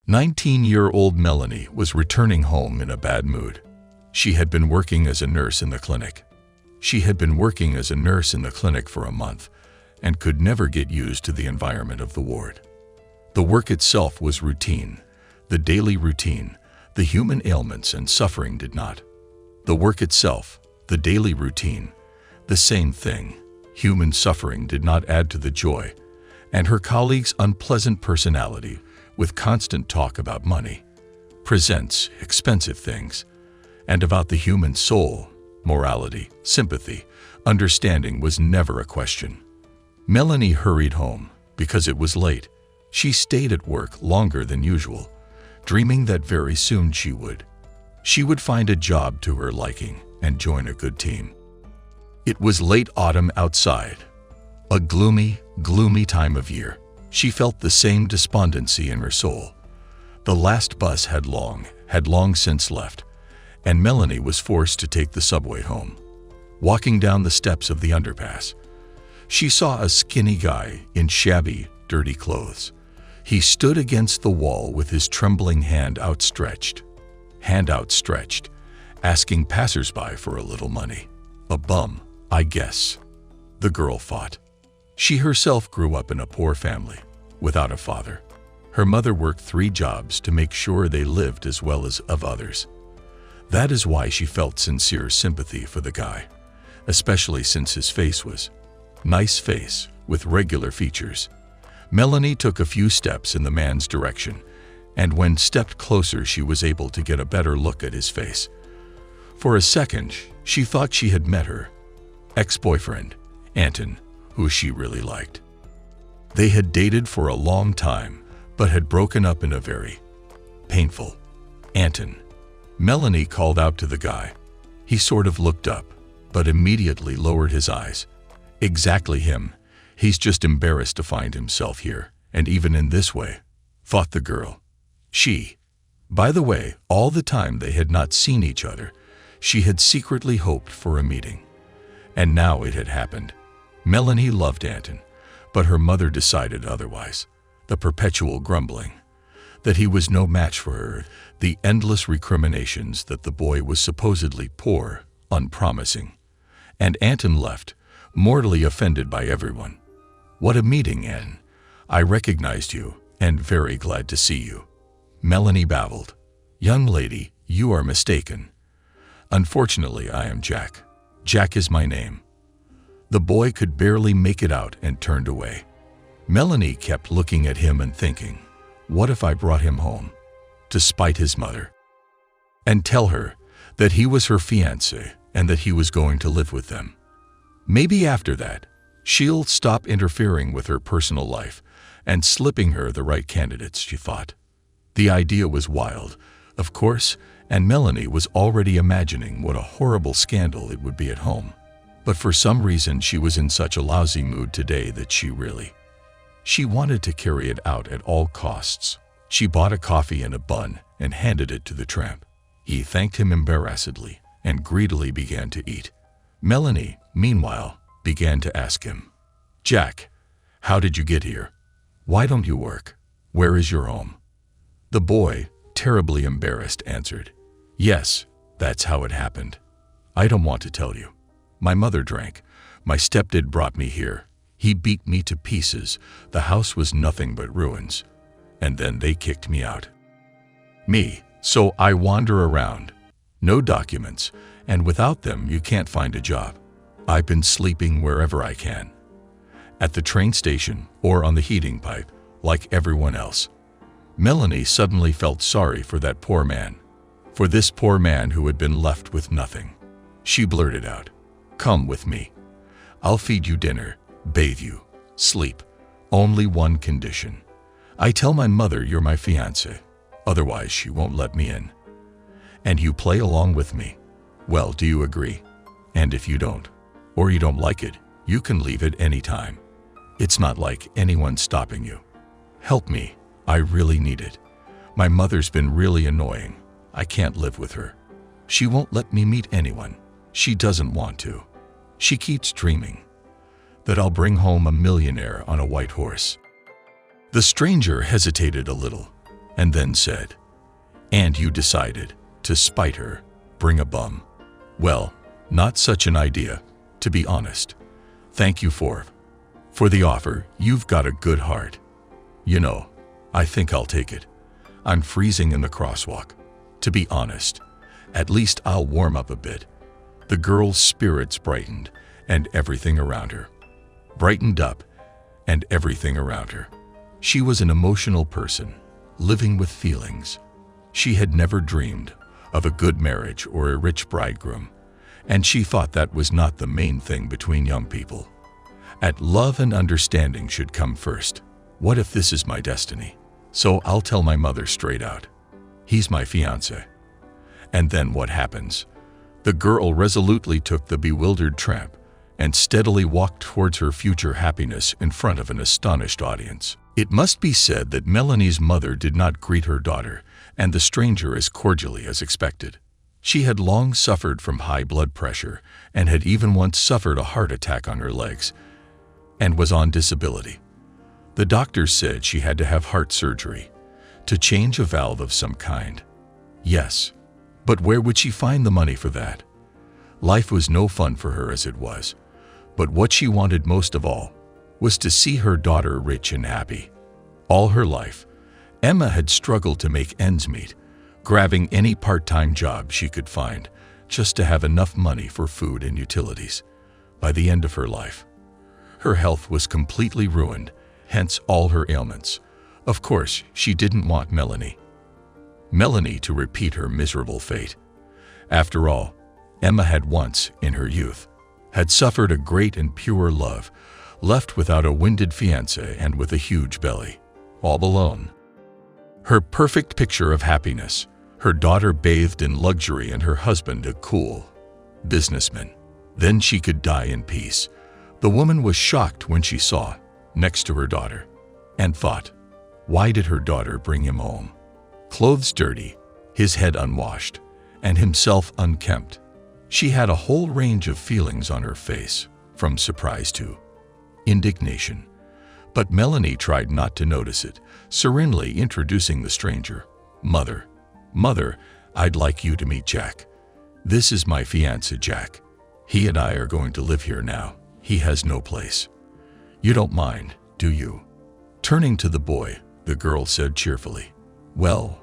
19-year-old Melanie was returning home in a bad mood. She had been working as a nurse in the clinic. For a month and could never get used to the environment of the ward. The work itself was routine, the daily routine. The human ailments and suffering did not. The work itself, the daily routine, the same thing. Human suffering did not add to the joy, and her colleague's unpleasant personality, with constant talk about money, presents expensive things, and about the human soul, morality, sympathy, understanding was never a question. Melanie hurried home because it was late. She stayed at work longer than usual, dreaming that very soon she would find a job to her liking and join a good team. It was late autumn outside, a gloomy, gloomy time of year. She felt the same despondency in her soul. The last bus had long since left, and Melanie was forced to take the subway home. Walking down the steps of the underpass, she saw a skinny guy in shabby, dirty clothes. He stood against the wall with his trembling hand outstretched, asking passersby for a little money. A bum, I guess, the girl thought. She herself grew up in a poor family, without a father. Her mother worked 3 jobs to make sure they lived as well as of others. That is why she felt sincere sympathy for the guy, especially since his face was nice face with regular features. Melanie took a few steps in the man's direction, and when stepped closer she was able to get a better look at his face. For a second, she thought she had met her ex-boyfriend, Anton, who she really liked. They had dated for a long time, but had broken up in a very painful. Anton. Melanie called out to the guy. He sort of looked up, but immediately lowered his eyes. Exactly him. He's just embarrassed to find himself here, and even in this way, thought the girl. By the way, all the time they had not seen each other, she had secretly hoped for a meeting. And now it had happened. Melanie loved Anton, but her mother decided otherwise. The perpetual grumbling that he was no match for her, the endless recriminations that the boy was supposedly poor, unpromising. And Anton left, mortally offended by everyone. What a meeting, Ann. I recognized you, and very glad to see you. Melanie babbled. Young lady, you are mistaken. Unfortunately, I am Jack. Jack is my name. The boy could barely make it out and turned away. Melanie kept looking at him and thinking, what if I brought him home to spite his mother and tell her that he was her fiancé and that he was going to live with them? Maybe after that, she'll stop interfering with her personal life and slipping her the right candidates, she thought. The idea was wild, of course, and Melanie was already imagining what a horrible scandal it would be at home. But for some reason she was in such a lousy mood today that she wanted to carry it out at all costs. She bought a coffee and a bun and handed it to the tramp. He thanked him embarrassedly and greedily began to eat. Melanie, meanwhile, began to ask him, Jack, how did you get here? Why don't you work? Where is your home? The boy, terribly embarrassed, answered, Yes, that's how it happened. I don't want to tell you. My mother drank. My stepdad brought me here. He beat me to pieces. The house was nothing but ruins. And then they kicked me out. So I wander around. No documents, and without them you can't find a job. I've been sleeping wherever I can. At the train station or on the heating pipe, like everyone else. Melanie suddenly felt sorry for that poor man. For this poor man who had been left with nothing. She blurted out, Come with me. I'll feed you dinner, bathe you, sleep. Only one condition. I tell my mother you're my fiancé. Otherwise she won't let me in. And you play along with me. Well, do you agree? And if you don't, or you don't like it, you can leave at any time. It's not like anyone's stopping you. Help me. I really need it. My mother's been really annoying. I can't live with her. She won't let me meet anyone. She doesn't want to. She keeps dreaming that I'll bring home a millionaire on a white horse. The stranger hesitated a little, and then said, "And you decided, to spite her, bring a bum. Well, not such an idea, to be honest. Thank you for the offer. You've got a good heart. You know, I think I'll take it. I'm freezing in the crosswalk. To be honest, at least I'll warm up a bit." The girl's spirits brightened, and everything around her brightened up, and everything around her. She was an emotional person, living with feelings. She had never dreamed of a good marriage or a rich bridegroom, and she thought that was not the main thing between young people. At love and understanding should come first. What if this is my destiny? So I'll tell my mother straight out. He's my fiancé. And then what happens? The girl resolutely took the bewildered tramp and steadily walked towards her future happiness in front of an astonished audience. It must be said that Melanie's mother did not greet her daughter and the stranger as cordially as expected. She had long suffered from high blood pressure and had even once suffered a heart attack on her legs and was on disability. The doctors said she had to have heart surgery to change a valve of some kind. Yes, but where would she find the money for that? Life was no fun for her as it was, but what she wanted most of all was to see her daughter rich and happy. All her life, Emma had struggled to make ends meet, grabbing any part-time job she could find just to have enough money for food and utilities. By the end of her life, her health was completely ruined, hence all her ailments. Of course, she didn't want Melanie to repeat her miserable fate. After all, Emma had once, in her youth, had suffered a great and pure love, left without a winded fiancé and with a huge belly, all alone. Her perfect picture of happiness, her daughter bathed in luxury and her husband a cool businessman. Then she could die in peace. The woman was shocked when she saw, next to her daughter, and thought, why did her daughter bring him home? Clothes dirty, his head unwashed, and himself unkempt. She had a whole range of feelings on her face, from surprise to indignation. But Melanie tried not to notice it, serenely introducing the stranger. Mother, I'd like you to meet Jack. This is my fiancé, Jack. He and I are going to live here now. He has no place. You don't mind, do you? Turning to the boy, the girl said cheerfully, well,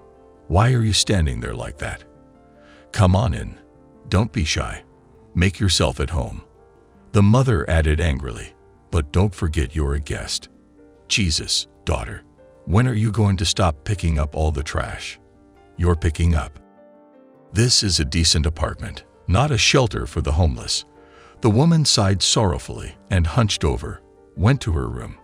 why are you standing there like that? Come on in. Don't be shy. Make yourself at home. The mother added angrily, but don't forget you're a guest. Jesus, daughter, when are you going to stop picking up all the trash you're picking up? This is a decent apartment, not a shelter for the homeless. The woman sighed sorrowfully and hunched over, went to her room.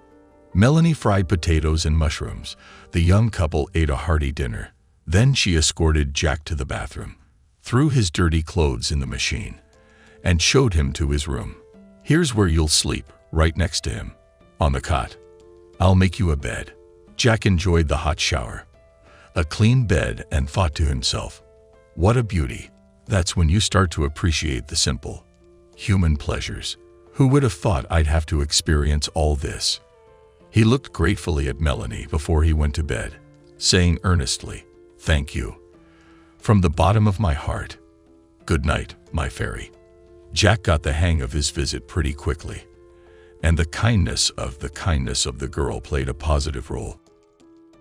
Melanie fried potatoes and mushrooms. The young couple ate a hearty dinner. Then she escorted Jack to the bathroom, threw his dirty clothes in the machine, and showed him to his room. Here's where you'll sleep, right next to him, on the cot. I'll make you a bed. Jack enjoyed the hot shower, a clean bed, and thought to himself, what a beauty. That's when you start to appreciate the simple human pleasures. Who would have thought I'd have to experience all this? He looked gratefully at Melanie before he went to bed, saying earnestly, thank you. From the bottom of my heart. Good night, my fairy. Jack got the hang of his visit pretty quickly, and the kindness of the girl played a positive role.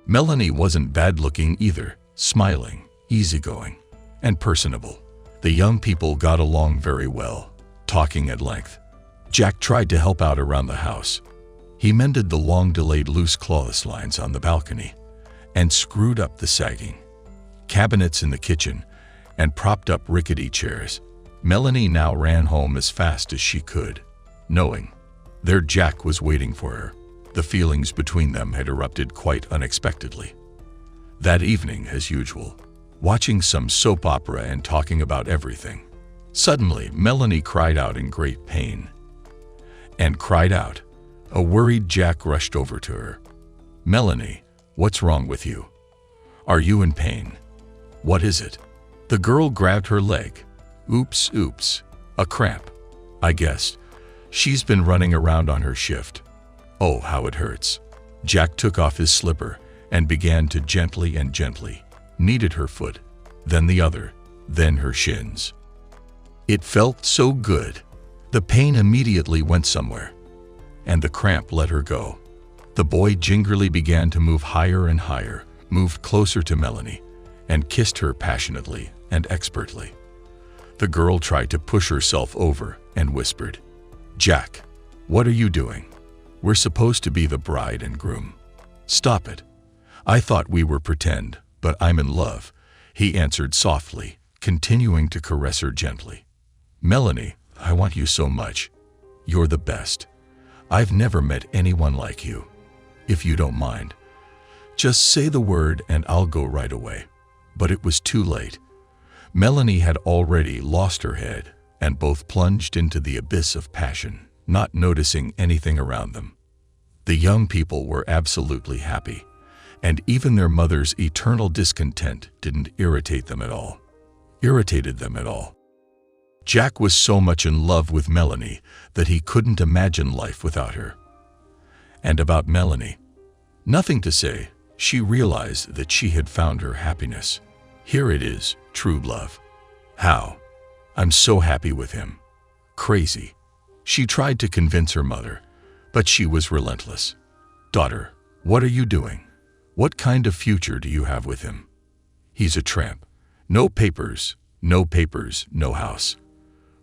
Melanie wasn't bad-looking either, smiling, easygoing, and personable. The young people got along very well, talking at length. Jack tried to help out around the house. He mended the long-delayed loose clotheslines on the balcony and screwed up the sagging cabinets in the kitchen and propped up rickety chairs. Melanie now ran home as fast as she could, knowing their Jack was waiting for her. The feelings between them had erupted quite unexpectedly. That evening, as usual, watching some soap opera and talking about everything, suddenly Melanie cried out in great pain. And cried out. A worried Jack rushed over to her. Melanie, what's wrong with you? Are you in pain? What is it? The girl grabbed her leg. Oops, a cramp, I guess. She's been running around on her shift. Oh, how it hurts. Jack took off his slipper and began to gently and gently kneaded her foot, then the other, then her shins. It felt so good. The pain immediately went somewhere, and the cramp let her go. The boy gingerly began to move higher and higher, moved closer to Melanie, and kissed her passionately and expertly. The girl tried to push herself over and whispered, "Jack, what are you doing? We're supposed to be the bride and groom. Stop it. I thought we were pretend, but I'm in love," he answered softly, continuing to caress her gently. "Melanie, I want you so much. You're the best. I've never met anyone like you. If you don't mind, just say the word and I'll go right away." But it was too late. Melanie had already lost her head, and both plunged into the abyss of passion, not noticing anything around them. The young people were absolutely happy, and even their mother's eternal discontent didn't irritate them at all. Jack was so much in love with Melanie that he couldn't imagine life without her. And about Melanie, nothing to say. She realized that she had found her happiness. Here it is, true love. How? I'm so happy with him. Crazy. She tried to convince her mother, but she was relentless. "Daughter, what are you doing? What kind of future do you have with him? He's a tramp. No papers, no house.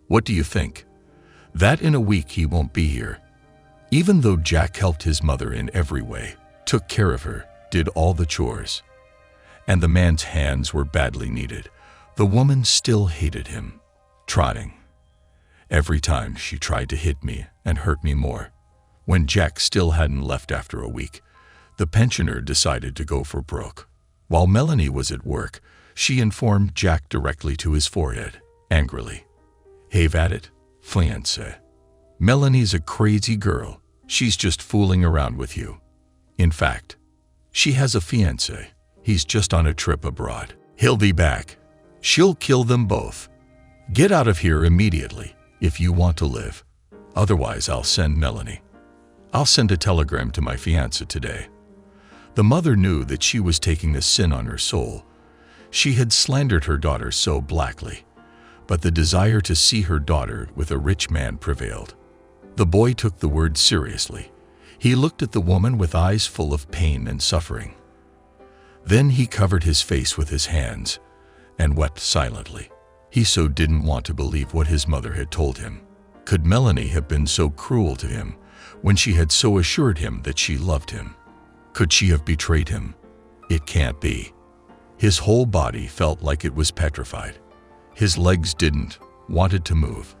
What do you think? That in a week he won't be here." Even though Jack helped his mother in every way, took care of her, did all the chores, and the man's hands were badly needed, the woman still hated him, trying. Every time she tried to hit me and hurt me more. When Jack still hadn't left after a week, the pensioner decided to go for broke. While Melanie was at work, she informed Jack directly to his forehead, angrily. "Have at it, fiancé. Melanie's a crazy girl. She's just fooling around with you. In fact, she has a fiancé. He's just on a trip abroad. He'll be back. She'll kill them both. Get out of here immediately if you want to live. Otherwise, I'll send Melanie. I'll send a telegram to my fiancé today." The mother knew that she was taking a sin on her soul. She had slandered her daughter so blackly, but the desire to see her daughter with a rich man prevailed. The boy took the word seriously. He looked at the woman with eyes full of pain and suffering. Then he covered his face with his hands and wept silently. He so didn't want to believe what his mother had told him. Could Melanie have been so cruel to him when she had so assured him that she loved him? Could she have betrayed him? It can't be. His whole body felt like it was petrified. His legs didn't, wanted to move.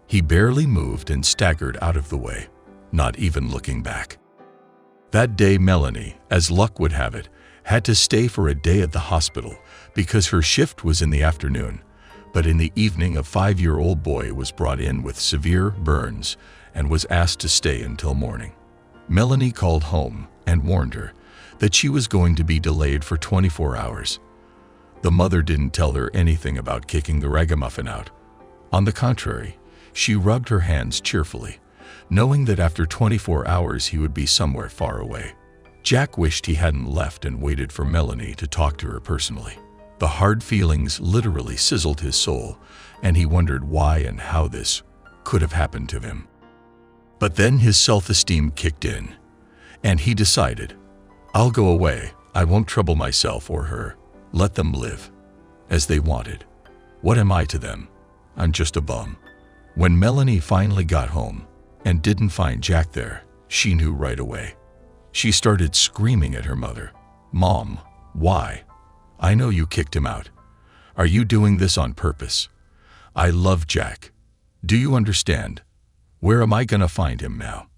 He barely moved and staggered out of the way, not even looking back. That day Melanie, as luck would have it, had to stay for a day at the hospital because her shift was in the afternoon. But in the evening a 5-year-old boy was brought in with severe burns and was asked to stay until morning. Melanie called home and warned her that she was going to be delayed for 24 hours. The mother didn't tell her anything about kicking the ragamuffin out. On the contrary, she rubbed her hands cheerfully, knowing that after 24 hours he would be somewhere far away. Jack wished he hadn't left and waited for Melanie to talk to her personally. The hard feelings literally sizzled his soul, and he wondered why and how this could have happened to him. But then his self-esteem kicked in, and he decided, "I'll go away. I won't trouble myself or her. Let them live as they wanted. What am I to them? I'm just a bum." When Melanie finally got home and didn't find Jack there, she knew right away. She started screaming at her mother. "Mom, why? I know you kicked him out. Are you doing this on purpose? I love Jack. Do you understand? Where am I gonna find him now?"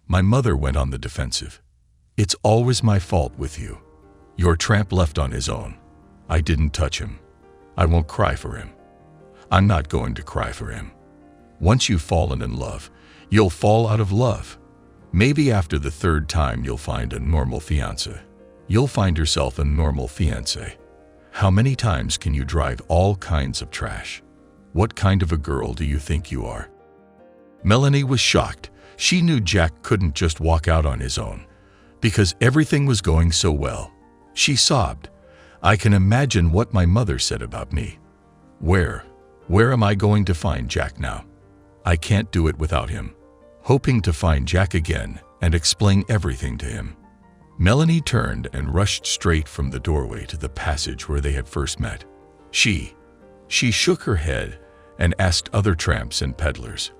My mother went on the defensive. "It's always my fault with you. Your tramp left on his own. I didn't touch him. I won't cry for him. I'm not going to cry for him. Once you've fallen in love, you'll fall out of love. Maybe after the 3rd time you'll find a normal fiancé. You'll find yourself a normal fiancé. How many times can you drive all kinds of trash? What kind of a girl do you think you are?" Melanie was shocked. She knew Jack couldn't just walk out on his own, because everything was going so well. She sobbed. "I can imagine what my mother said about me. Where am I going to find Jack now? I can't do it without him." Hoping to find Jack again and explain everything to him, Melanie turned and rushed straight from the doorway to the passage where they had first met. She shook her head and asked other tramps and peddlers,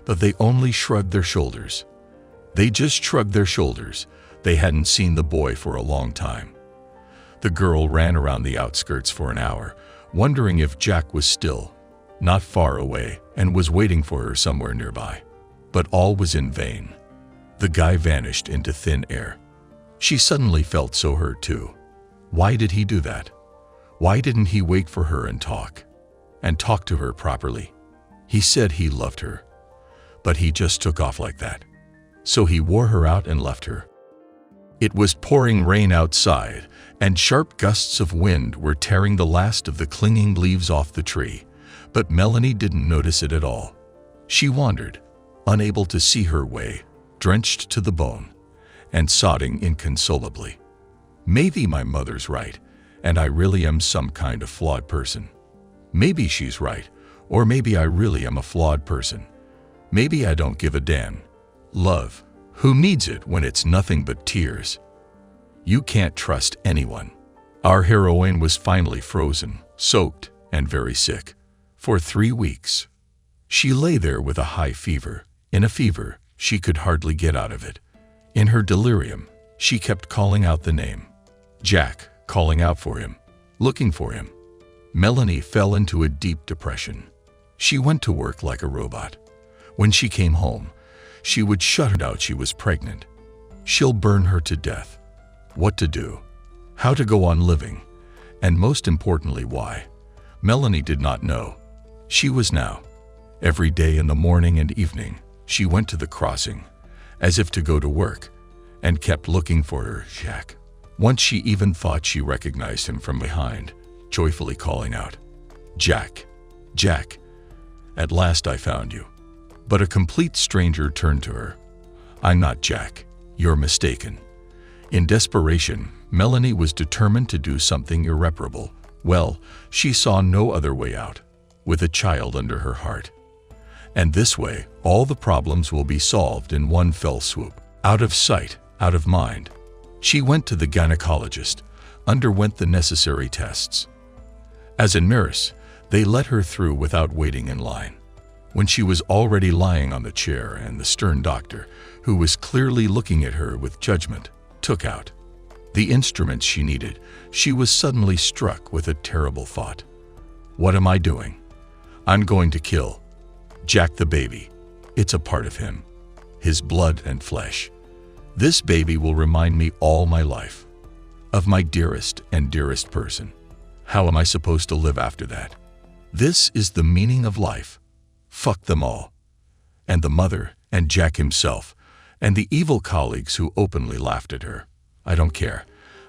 but they only shrugged their shoulders. They just shrugged their shoulders. They hadn't seen the boy for a long time. The girl ran around the outskirts for an hour, wondering if Jack was still not far away and was waiting for her somewhere nearby. But all was in vain. The guy vanished into thin air. She suddenly felt so hurt too. Why did he do that? Why didn't he wait for her and talk to her properly? He said he loved her, but he just took off like that. So he wore her out and left her. It was pouring rain outside, and sharp gusts of wind were tearing the last of the clinging leaves off the tree, but Melanie didn't notice it at all. She wandered, unable to see her way, drenched to the bone, and sobbing inconsolably. Maybe my mother's right, and I really am some kind of flawed person. Maybe she's right, or maybe I really am a flawed person. Maybe I don't give a damn. Love, who needs it when it's nothing but tears? You can't trust anyone. Our heroine was finally frozen, soaked, and very sick. For 3 weeks. She lay there with a high fever. In a fever, she could hardly get out of it. In her delirium, she kept calling out the name. Jack, calling out for him, looking for him. Melanie fell into a deep depression. She went to work like a robot. When she came home, she would shut out she was pregnant. She'll burn her to death. What to do? How to go on living? And most importantly, why? Melanie did not know. She was now. Every day in the morning and evening, she went to the crossing, as if to go to work, and kept looking for her Jack. Once she even thought she recognized him from behind, joyfully calling out, "Jack, Jack, at last I found you." But a complete stranger turned to her. "I'm not Jack. You're mistaken." In desperation, Melanie was determined to do something irreparable. Well, she saw no other way out, with a child under her heart. And this way, all the problems will be solved in one fell swoop. Out of sight, out of mind. She went to the gynecologist, underwent the necessary tests. As a nurse, they let her through without waiting in line. When she was already lying on the chair and the stern doctor, who was clearly looking at her with judgment, took out the instruments she needed, she was suddenly struck with a terrible thought. What am I doing? I'm going to kill Jack the baby. It's a part of him, his blood and flesh. This baby will remind me all my life of my dearest and dearest person. How am I supposed to live after that? This is the meaning of life. Fuck them all. And the mother, and Jack himself, and the evil colleagues who openly laughed at her. I don't care.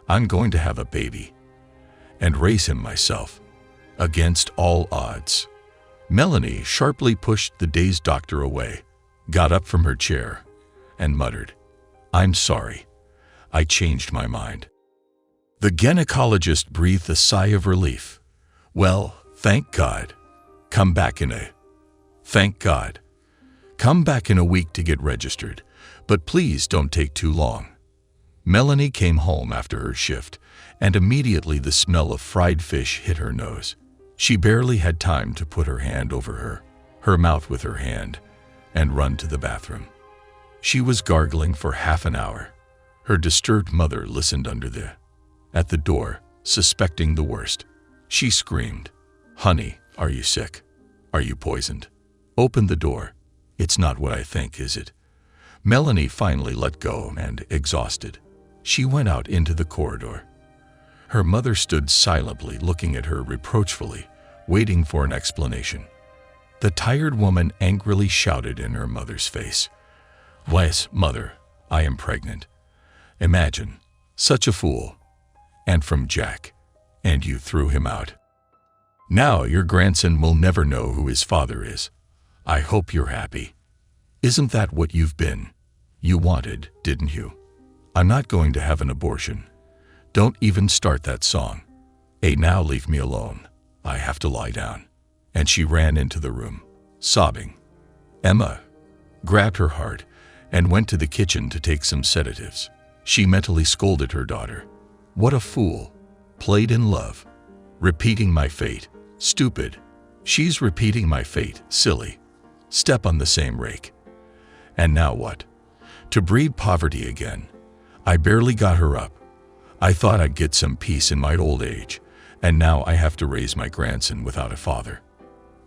I'm going to have a baby. And raise him myself. Against all odds. Melanie sharply pushed the dazed doctor away, got up from her chair, and muttered, "I'm sorry. I changed my mind." The gynecologist breathed a sigh of relief. "Well, thank God. Come back in a week to get registered, but please don't take too long." Melanie came home after her shift, and immediately the smell of fried fish hit her nose. She barely had time to put her hand over her mouth with her hand, and run to the bathroom. She was gargling for half an hour. Her disturbed mother listened at the door, suspecting the worst. She screamed, "Honey, are you sick? Are you poisoned? Open the door. It's not what I think, is it?" Melanie finally let go and, exhausted, she went out into the corridor. Her mother stood silently looking at her reproachfully, waiting for an explanation. The tired woman angrily shouted in her mother's face, "Yes, mother, I am pregnant. Imagine, such a fool. And from Jack. And you threw him out. Now your grandson will never know who his father is. I hope you're happy. Isn't that what you wanted, didn't you? I'm not going to have an abortion. Don't even start that song. Hey, now leave me alone. I have to lie down." And she ran into the room, sobbing. Emma grabbed her heart and went to the kitchen to take some sedatives. She mentally scolded her daughter. "What a fool. Played in love. Repeating my fate. Stupid. She's repeating my fate. Silly. Step on the same rake. And now what? To breed poverty again. I barely got her up. I thought I'd get some peace in my old age, and now I have to raise my grandson without a father."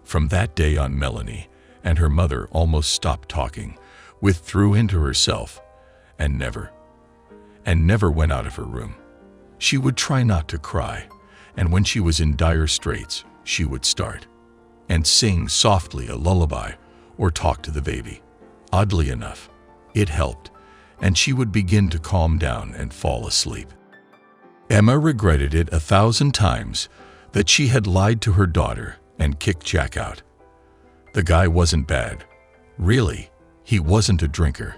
From that day on, Melanie and her mother almost stopped talking, withdrew into herself, and never went out of her room. She would try not to cry, and when she was in dire straits, she would start and sing softly a lullaby or talk to the baby. Oddly enough, it helped, and she would begin to calm down and fall asleep. Emma regretted it 1,000 times that she had lied to her daughter and kicked Jack out. The guy wasn't bad. Really, he wasn't a drinker.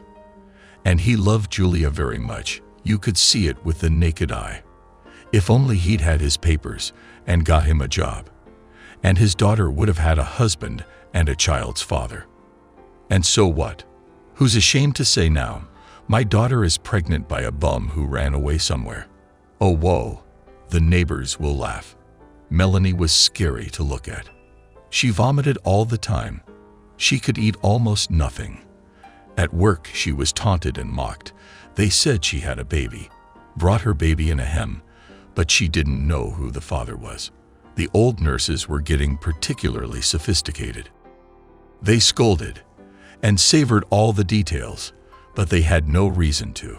And he loved Julia very much. You could see it with the naked eye. If only he'd had his papers and got him a job. And his daughter would have had a husband and a child's father. And so what? Who's ashamed to say now, "My daughter is pregnant by a bum who ran away somewhere"? Oh, whoa, the neighbors will laugh. Melanie was scary to look at. She vomited all the time. She could eat almost nothing. At work, she was taunted and mocked. They said she had a baby, brought her baby in a hem, but she didn't know who the father was. The old nurses were getting particularly sophisticated. They scolded and savored all the details, but they had no reason to.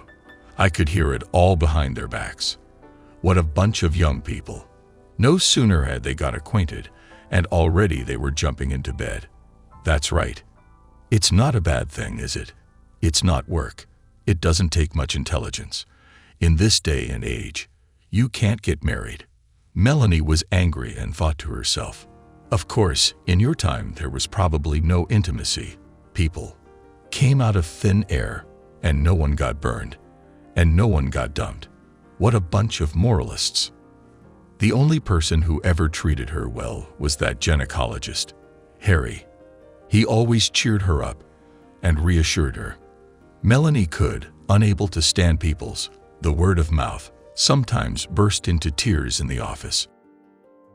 I could hear it all behind their backs. What a bunch of young people. No sooner had they got acquainted, and already they were jumping into bed. That's right. It's not a bad thing, is it? It's not work. It doesn't take much intelligence. In this day and age, you can't get married. Melanie was angry and thought to herself, of course, in your time there was probably no intimacy. People came out of thin air, and no one got burned, and no one got dumped. What a bunch of moralists. The only person who ever treated her well was that gynecologist, Harry. He always cheered her up and reassured her. Melanie could, unable to stand people's, the word of mouth, sometimes burst into tears in the office.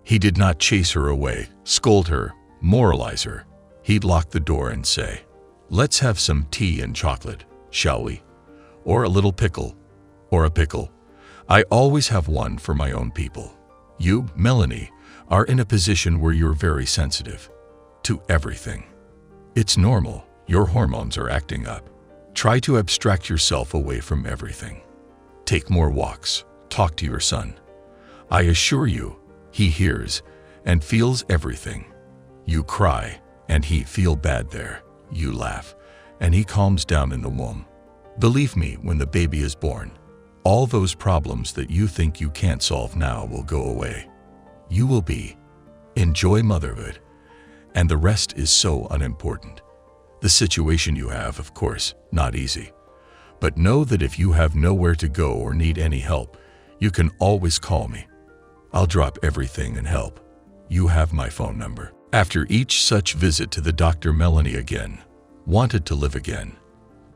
He did not chase her away, scold her, moralize her. He'd lock the door and say, "Let's have some tea and chocolate, shall we? Or a little pickle, or a pickle. I always have one for my own people. You, Melanie, are in a position where you're very sensitive to everything. It's normal. Your hormones are acting up. Try to abstract yourself away from everything. Take more walks. Talk to your son. I assure you, he hears and feels everything. You cry, and he feel bad there. You laugh, and he calms down in the womb. Believe me, when the baby is born, all those problems that you think you can't solve now will go away. You will enjoy motherhood, and the rest is so unimportant. The situation you have, of course, not easy. But know that if you have nowhere to go or need any help, you can always call me. I'll drop everything and help. You have my phone number." After each such visit to the doctor, Melanie again wanted to live again.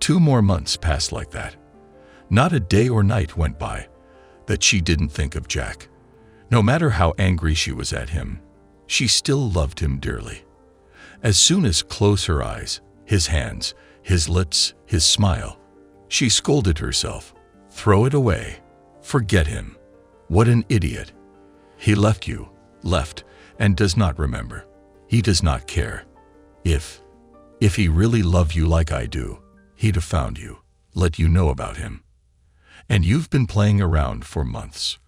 2 more months passed like that. Not a day or night went by that she didn't think of Jack. No matter how angry she was at him, she still loved him dearly. As soon as close her eyes, his hands, his lips, his smile, she scolded herself. Throw it away. Forget him. What an idiot. He left you, and does not remember. He does not care. If he really loved you like I do, he'd have found you, let you know about him. And you've been playing around for months.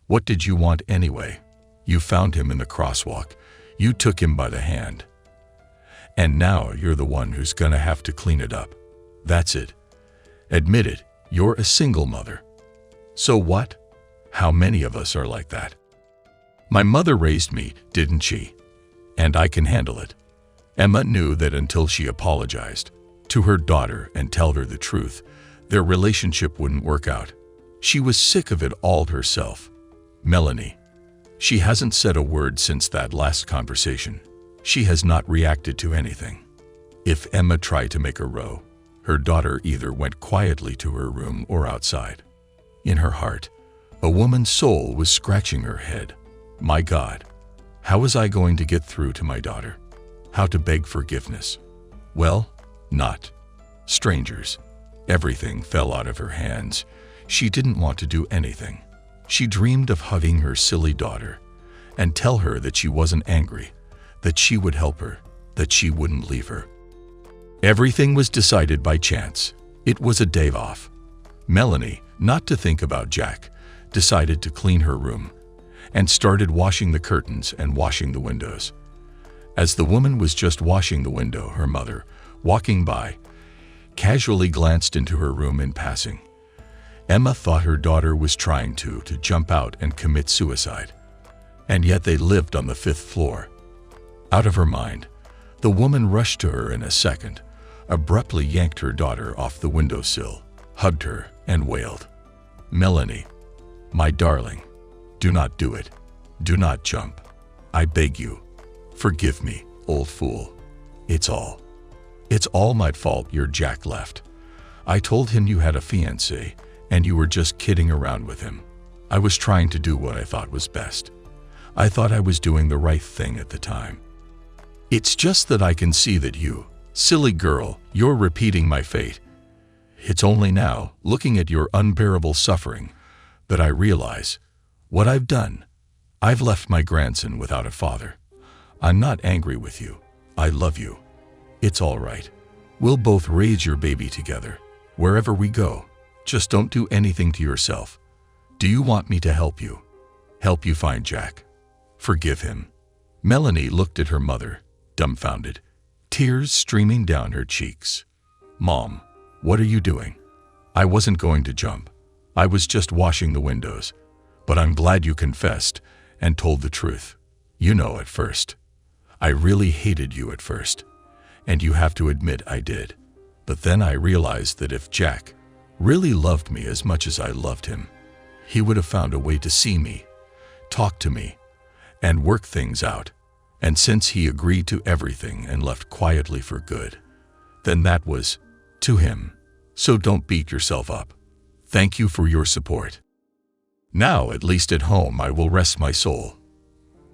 What did you want anyway? You found him in the crosswalk. You took him by the hand. And now you're the one who's gonna have to clean it up. That's it. Admit it, you're a single mother. So what? How many of us are like that? My mother raised me, didn't she? And I can handle it. Emma knew that until she apologized to her daughter and told her the truth, their relationship wouldn't work out. She was sick of it all herself. Melanie. She hasn't said a word since that last conversation. She has not reacted to anything. If Emma tried to make a row, her daughter either went quietly to her room or outside. In her heart, a woman's soul was scratching her head. My God, how was I going to get through to my daughter? How to beg forgiveness? Well, not. Strangers. Everything fell out of her hands. She didn't want to do anything. She dreamed of hugging her silly daughter and tell her that she wasn't angry, that she would help her, that she wouldn't leave her. Everything was decided by chance. It was a day off. Melanie, not to think about Jack, decided to clean her room and started washing the curtains and washing the windows. As the woman was just washing the window, her mother, walking by, casually glanced into her room in passing. Emma thought her daughter was trying to jump out and commit suicide, and yet they lived on the 5th floor. Out of her mind, the woman rushed to her in a second, abruptly yanked her daughter off the windowsill, hugged her, and wailed, "Melanie, my darling, do not do it. Do not jump. I beg you. Forgive me, old fool. It's all my fault your Jack left. I told him you had a fiancé and you were just kidding around with him. I was trying to do what I thought was best. I thought I was doing the right thing at the time. It's just that I can see that you, silly girl, you're repeating my fate. It's only now, looking at your unbearable suffering, that I realize what I've done. I've left my grandson without a father. I'm not angry with you. I love you. It's all right. We'll both raise your baby together, wherever we go. Just don't do anything to yourself. Do you want me to help you? Help you find Jack? Forgive him." Melanie looked at her mother, dumbfounded, tears streaming down her cheeks. "Mom, what are you doing? I wasn't going to jump. I was just washing the windows. But I'm glad you confessed and told the truth. You know, at first, I really hated you at first. And you have to admit I did. But then I realized that if Jack really loved me as much as I loved him, he would have found a way to see me, talk to me, and work things out. And since he agreed to everything and left quietly for good, then that was to him. So don't beat yourself up. Thank you for your support. Now, at least at home, I will rest my soul."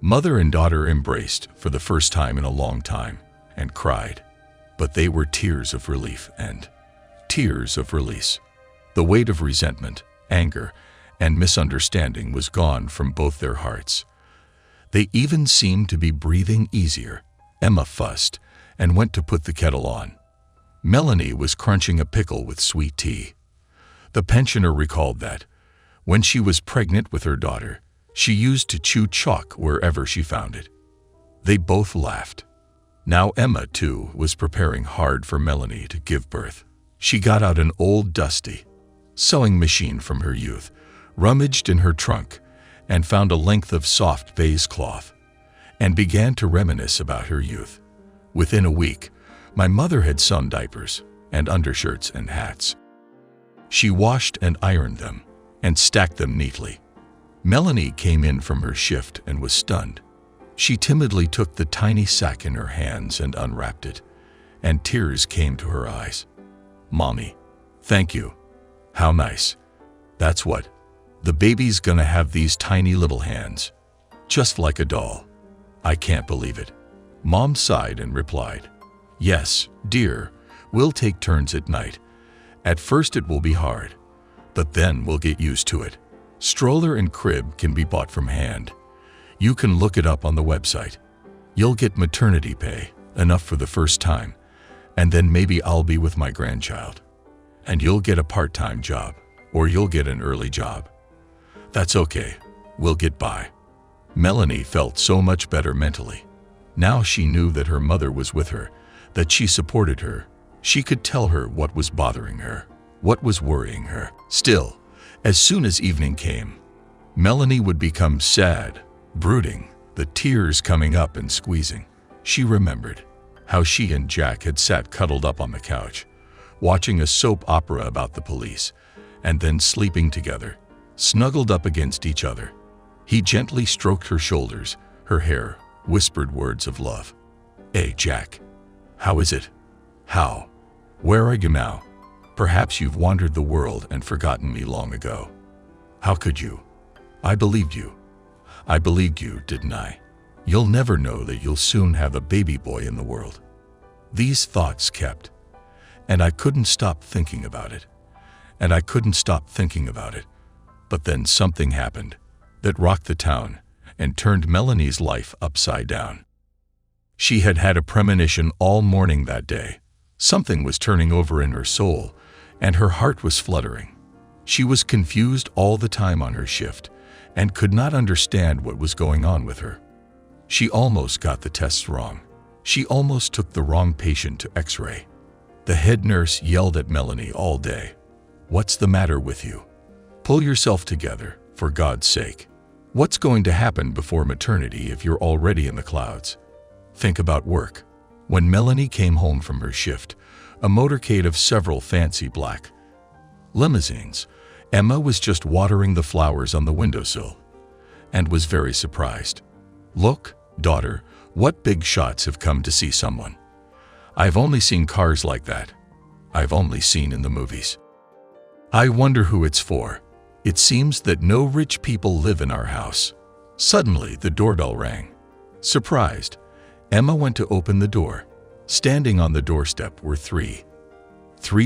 Mother and daughter embraced for the first time in a long time and cried, but they were tears of relief and tears of release. The weight of resentment, anger, and misunderstanding was gone from both their hearts. They even seemed to be breathing easier. Emma fussed and went to put the kettle on. Melanie was crunching a pickle with sweet tea. The pensioner recalled that, when she was pregnant with her daughter, she used to chew chalk wherever she found it. They both laughed. Now Emma, too, was preparing hard for Melanie to give birth. She got out an old dusty sewing machine from her youth, rummaged in her trunk, and found a length of soft baize cloth, and began to reminisce about her youth. Within a week, my mother had sewn diapers and undershirts and hats. She washed and ironed them and stacked them neatly. Melanie came in from her shift and was stunned. She timidly took the tiny sack in her hands and unwrapped it, and tears came to her eyes. "Mommy, thank you. How nice. That's what. The baby's gonna have these tiny little hands, just like a doll. I can't believe it." Mom sighed and replied, "Yes, dear, we'll take turns at night. At first it will be hard, but then we'll get used to it. Stroller and crib can be bought from hand. You can look it up on the website. You'll get maternity pay, enough for the first time, and then maybe I'll be with my grandchild. And you'll get a part-time job, or you'll get an early job. That's okay. We'll get by." Melanie felt so much better mentally. Now she knew that her mother was with her, that she supported her. She could tell her what was bothering her, what was worrying her. Still, as soon as evening came, Melanie would become sad, brooding, the tears coming up and squeezing. She remembered how she and Jack had sat cuddled up on the couch, watching a soap opera about the police, and then sleeping together, snuggled up against each other. He gently stroked her shoulders, her hair, whispered words of love. "Hey, Jack. How is it? How? Where are you now? Perhaps you've wandered the world and forgotten me long ago. How could you? I believed you. I believed you, didn't I? You'll never know that you'll soon have a baby boy in the world." These thoughts kept, and I couldn't stop thinking about it. And I couldn't stop thinking about it. But then something happened that rocked the town and turned Melanie's life upside down. She had had a premonition all morning that day. Something was turning over in her soul, and her heart was fluttering. She was confused all the time on her shift and could not understand what was going on with her. She almost got the tests wrong. She almost took the wrong patient to X-ray. The head nurse yelled at Melanie all day. "What's the matter with you? Pull yourself together, for God's sake. What's going to happen before maternity if you're already in the clouds? Think about work." When Melanie came home from her shift, a motorcade of several fancy black limousines, Emma was just watering the flowers on the windowsill and was very surprised. "Look, daughter, what big shots have come to see someone. I've only seen cars like that. I've only seen in the movies. I wonder who it's for. It seems that no rich people live in our house." Suddenly, the doorbell rang. Surprised, Emma went to open the door. Standing on the doorstep were three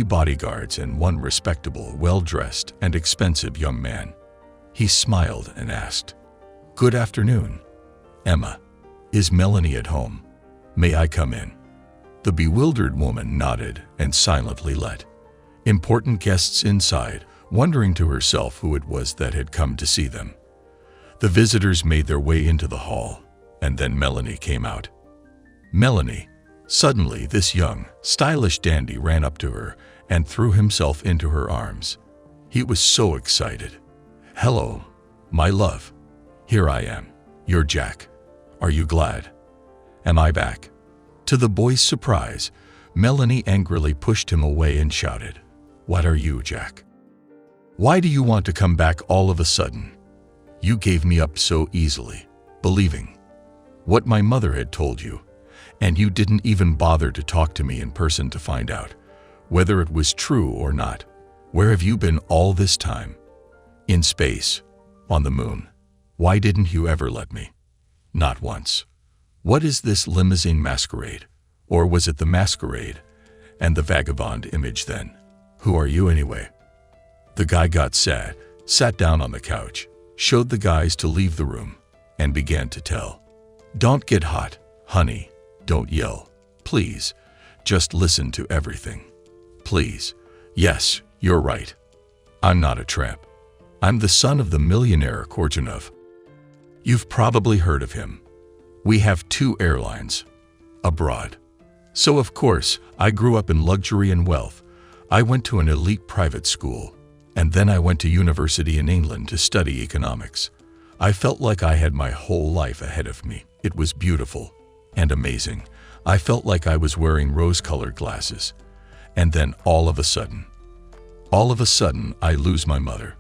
bodyguards and one respectable, well-dressed, and expensive young man. He smiled and asked, "Good afternoon, Emma. Is Melanie at home? May I come in?" The bewildered woman nodded and silently let important guests inside, wondering to herself who it was that had come to see them. The visitors made their way into the hall, and then Melanie came out. Melanie. Suddenly, this young, stylish dandy ran up to her and threw himself into her arms. He was so excited. "Hello, my love. Here I am. You're Jack. Are you glad? Am I back?" To the boy's surprise, Melanie angrily pushed him away and shouted, "What are you, Jack? Why do you want to come back all of a sudden? You gave me up so easily, believing what my mother had told you, and you didn't even bother to talk to me in person to find out whether it was true or not. Where have you been all this time? In space? On the moon? Why didn't you ever let me? Not once. What is this limousine masquerade? Or was it the masquerade and the vagabond image then? Who are you anyway?" The guy got sad, sat down on the couch, showed the guys to leave the room, and began to tell. "Don't get hot, honey. Don't yell. Please, just listen to everything. Please. Yes, you're right. I'm not a tramp. I'm the son of the millionaire Korjanov. You've probably heard of him. We have 2 airlines abroad. So of course, I grew up in luxury and wealth. I went to an elite private school, and then I went to university in England to study economics. I felt like I had my whole life ahead of me. It was beautiful and amazing. I felt like I was wearing rose-colored glasses. And then all of a sudden, I lose my mother.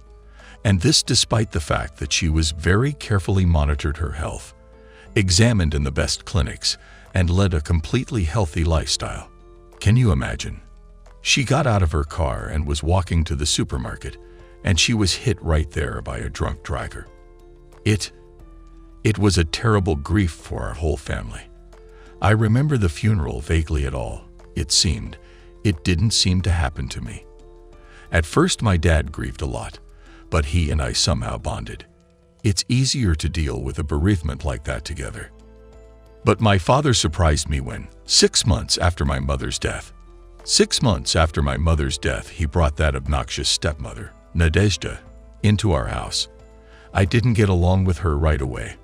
And this despite the fact that she was very carefully monitored her health, examined in the best clinics, and led a completely healthy lifestyle. Can you imagine? She got out of her car and was walking to the supermarket, and she was hit right there by a drunk driver. It was a terrible grief for our whole family. I remember the funeral vaguely at all. It didn't seem to happen to me. At first my dad grieved a lot, but he and I somehow bonded. It's easier to deal with a bereavement like that together. But my father surprised me when, 6 months after my mother's death, he brought that obnoxious stepmother, Nadezhda, into our house. I didn't get along with her right away.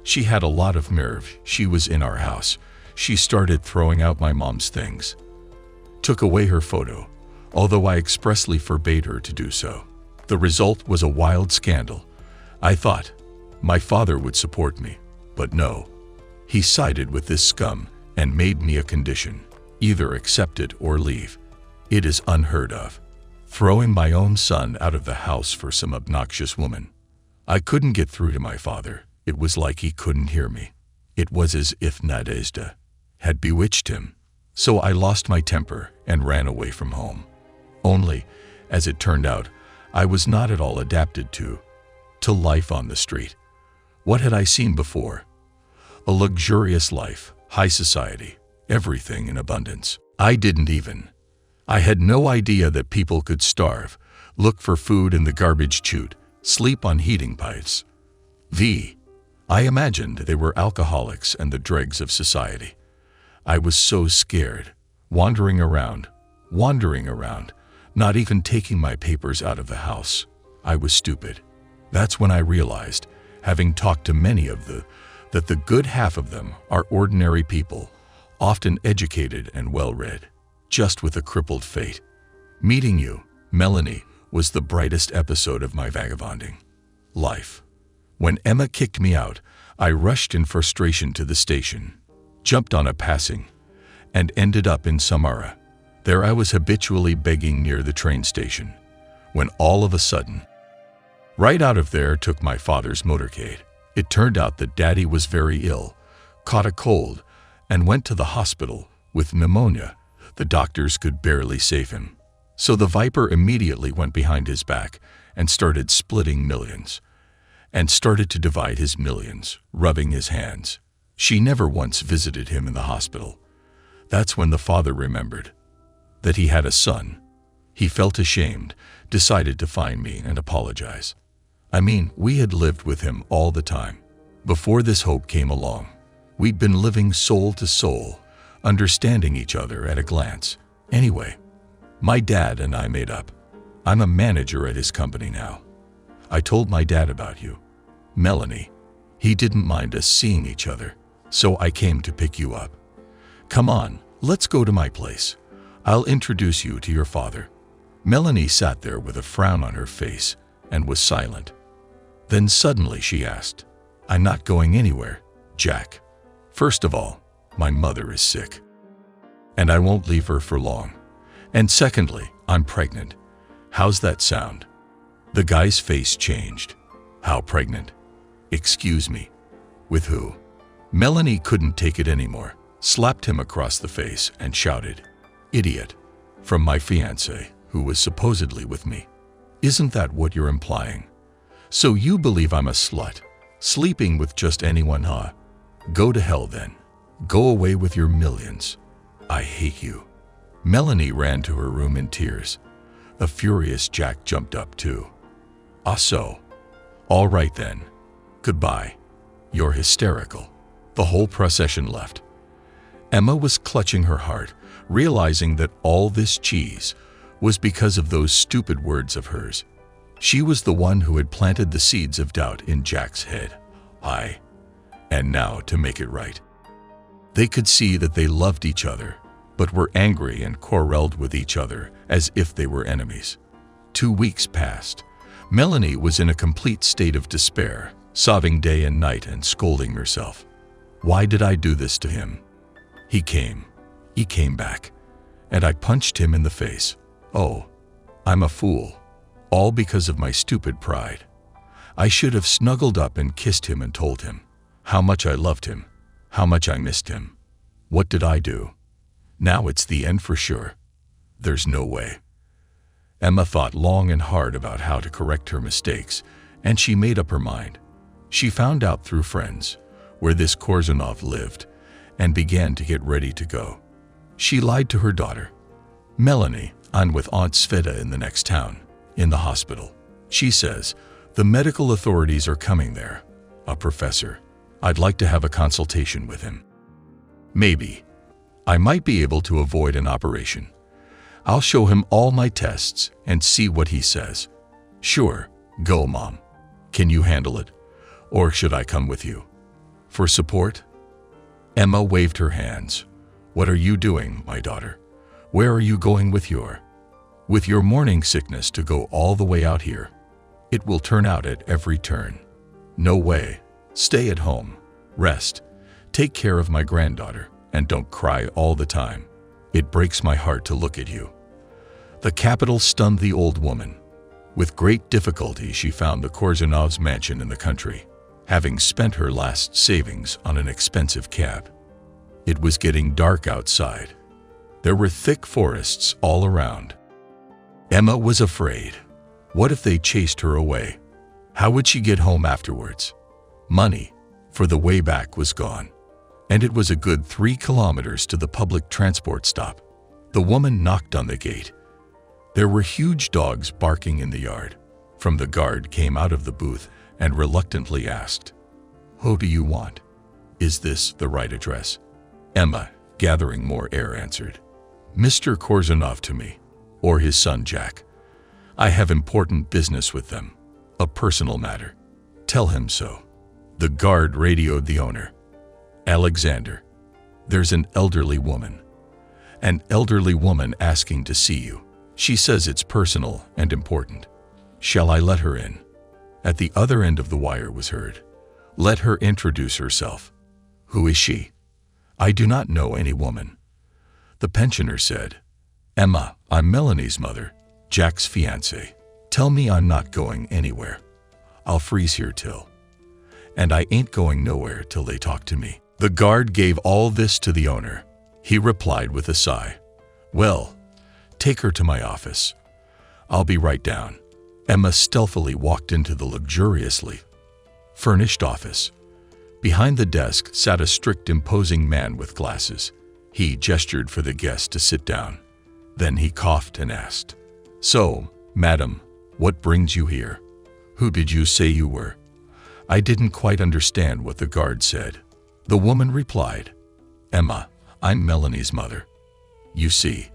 She had a lot of nerve. She was in our house. She started throwing out my mom's things. Took away her photo, although I expressly forbade her to do so. The result was a wild scandal. I thought my father would support me, but no. He sided with this scum and made me a condition: either accept it or leave. It is unheard of. Throwing my own son out of the house for some obnoxious woman. I couldn't get through to my father. It was like he couldn't hear me. It was as if Nadezhda had bewitched him. So I lost my temper and ran away from home. Only, as it turned out, I was not at all adapted to life on the street. What had I seen before? A luxurious life, high society, everything in abundance. I had no idea that people could starve, look for food in the garbage chute, sleep on heating pipes. I imagined they were alcoholics and the dregs of society. I was so scared, wandering around, not even taking my papers out of the house. I was stupid. That's when I realized, having talked to many of that the good half of them are ordinary people, often educated and well-read, just with a crippled fate. Meeting you, Melanie, was the brightest episode of my vagabonding life. When Emma kicked me out, I rushed in frustration to the station, jumped on a passing, and ended up in Samara. There I was habitually begging near the train station, when all of a sudden, right out of there took my father's motorcade. It turned out that Daddy was very ill, caught a cold, and went to the hospital with pneumonia. The doctors could barely save him. So the Viper immediately went behind his back and started splitting millions, and started to divide his millions, rubbing his hands. She never once visited him in the hospital. That's when the father remembered that he had a son. He felt ashamed, decided to find me and apologize. I mean, we had lived with him all the time. Before this hope came along, we'd been living soul to soul, understanding each other at a glance. Anyway, my dad and I made up. I'm a manager at his company now. I told my dad about you, Melanie. He didn't mind us seeing each other, so I came to pick you up. Come on, let's go to my place. I'll introduce you to your father. Melanie sat there with a frown on her face and was silent. Then suddenly she asked, "I'm not going anywhere, Jack. First of all, my mother is sick, and I won't leave her for long. And secondly, I'm pregnant. How's that sound?" The guy's face changed. "How pregnant? Excuse me. With who?" Melanie couldn't take it anymore, slapped him across the face and shouted, "Idiot, from my fiancé, who was supposedly with me. Isn't that what you're implying? So you believe I'm a slut, sleeping with just anyone, huh? Go to hell then. Go away with your millions. I hate you." Melanie ran to her room in tears. A furious Jack jumped up too. "Ah, so? All right then. Goodbye. You're hysterical." The whole procession left. Emma was clutching her heart, realizing that all this cheese was because of those stupid words of hers. She was the one who had planted the seeds of doubt in Jack's head. And now to make it right. They could see that they loved each other, but were angry and quarreled with each other as if they were enemies. 2 weeks passed. Melanie was in a complete state of despair, sobbing day and night and scolding herself. Why did I do this to him? He came back, and I punched him in the face. Oh, I'm a fool. All because of my stupid pride. I should have snuggled up and kissed him and told him how much I loved him, how much I missed him. What did I do? Now it's the end for sure. There's no way. Emma thought long and hard about how to correct her mistakes, and she made up her mind. She found out through friends where this Korzunov lived and began to get ready to go. She lied to her daughter. "Melanie, I'm with Aunt Sveta in the next town, in the hospital. She says the medical authorities are coming there. A professor. I'd like to have a consultation with him. Maybe I might be able to avoid an operation. I'll show him all my tests and see what he says." "Sure, go, Mom. Can you handle it? Or should I come with you? For support?" Emma waved her hands. "What are you doing, my daughter? Where are you going with your morning sickness to go all the way out here? It will turn out at every turn. No way. Stay at home. Rest. Take care of my granddaughter, and don't cry all the time. It breaks my heart to look at you. The capital stunned the old woman. With great difficulty, she found the Korzanov's mansion in the country, having spent her last savings on an expensive cab. It was getting dark outside. There were thick forests all around. Emma was afraid. What if they chased her away? How would she get home afterwards? Money for the way back was gone, and it was a good 3 kilometers to the public transport stop. The woman knocked on the gate. There were huge dogs barking in the yard. From the guard came out of the booth and reluctantly asked, "Who do you want? Is this the right address?" Emma, gathering more air, answered, "Mr. Korzanov to me, or his son Jack. I have important business with them, a personal matter. Tell him so." The guard radioed the owner. "Alexander, there's an elderly woman asking to see you. She says it's personal and important. Shall I let her in?" At the other end of the wire was heard, "Let her introduce herself." "Who is she?" "I do not know any woman." The pensioner said, "Emma, I'm Melanie's mother, Jack's fiancée. Tell me I'm not going anywhere. I'll freeze here and I ain't going nowhere till they talk to me." The guard gave all this to the owner. He replied with a sigh, "Well, take her to my office. I'll be right down." Emma stealthily walked into the luxuriously furnished office. Behind the desk sat a strict, imposing man with glasses. He gestured for the guest to sit down. Then he coughed and asked, "So, madam, what brings you here? Who did you say you were?" I didn't quite understand what the guard said. The woman replied, "Emma, I'm Melanie's mother. You see,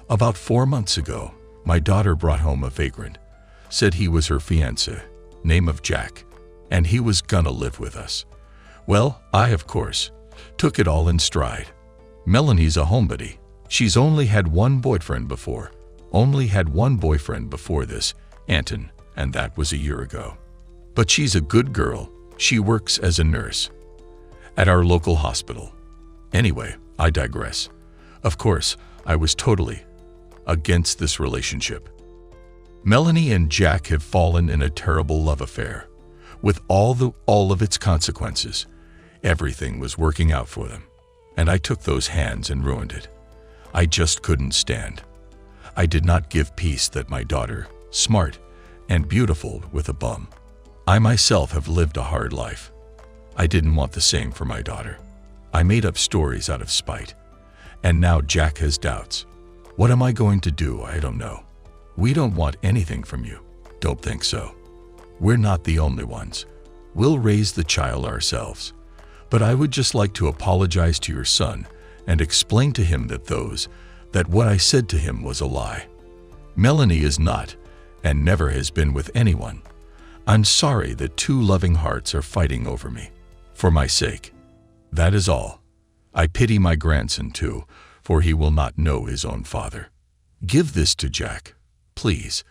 about 4 months ago, my daughter brought home a vagrant, said he was her fiancé, name of Jack, and he was gonna live with us. Well, I, of course, took it all in stride. Melanie's a homebody. She's only had one boyfriend before this, Anton, and that was a year ago. But she's a good girl. She works as a nurse at our local hospital. Anyway, I digress. Of course, I was totally against this relationship. Melanie and Jack have fallen in a terrible love affair, with all of its consequences. Everything was working out for them, and I took those hands and ruined it. I just couldn't stand. I did not give peace that my daughter, smart and beautiful, with a bum. I myself have lived a hard life. I didn't want the same for my daughter. I made up stories out of spite, and now Jack has doubts. What am I going to do? I don't know. We don't want anything from you. Don't think so. We're not the only ones. We'll raise the child ourselves. But I would just like to apologize to your son and explain to him that what I said to him was a lie. Melanie is not and never has been with anyone. I'm sorry that 2 loving hearts are fighting over me. For my sake. That is all. I pity my grandson too, for he will not know his own father. Give this to Jack, please,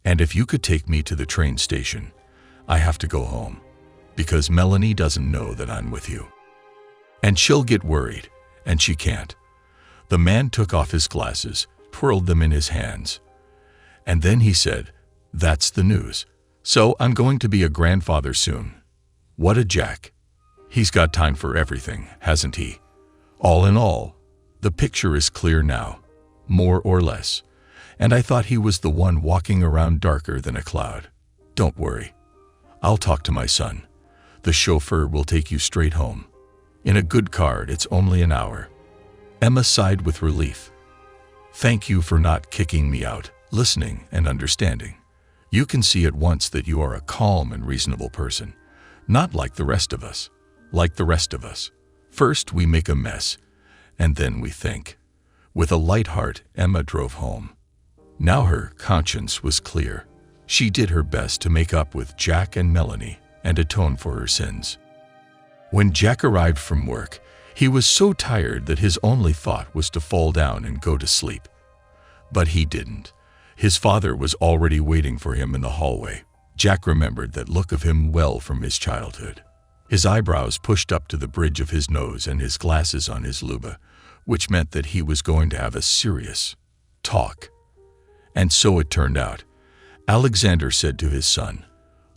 and if you could take me to the train station. I have to go home, because Melanie doesn't know that I'm with you. And she'll get worried, and she can't." The man took off his glasses, twirled them in his hands, and then he said, "That's the news. So I'm going to be a grandfather soon. What a Jack. He's got time for everything, hasn't he? All in all, the picture is clear now, more or less, and I thought he was the one walking around darker than a cloud. Don't worry. I'll talk to my son. The chauffeur will take you straight home. In a good car, it's only an hour." Emma sighed with relief. "Thank you for not kicking me out, listening and understanding. You can see at once that you are a calm and reasonable person, not like the rest of us. First we make a mess, and then we think." With a light heart, Emma drove home. Now her conscience was clear. She did her best to make up with Jack and Melanie and atone for her sins. When Jack arrived from work, he was so tired that his only thought was to fall down and go to sleep. But he didn't. His father was already waiting for him in the hallway. Jack remembered that look of him well from his childhood. His eyebrows pushed up to the bridge of his nose and his glasses on his luba, which meant that he was going to have a serious talk. And so it turned out. Alexander said to his son,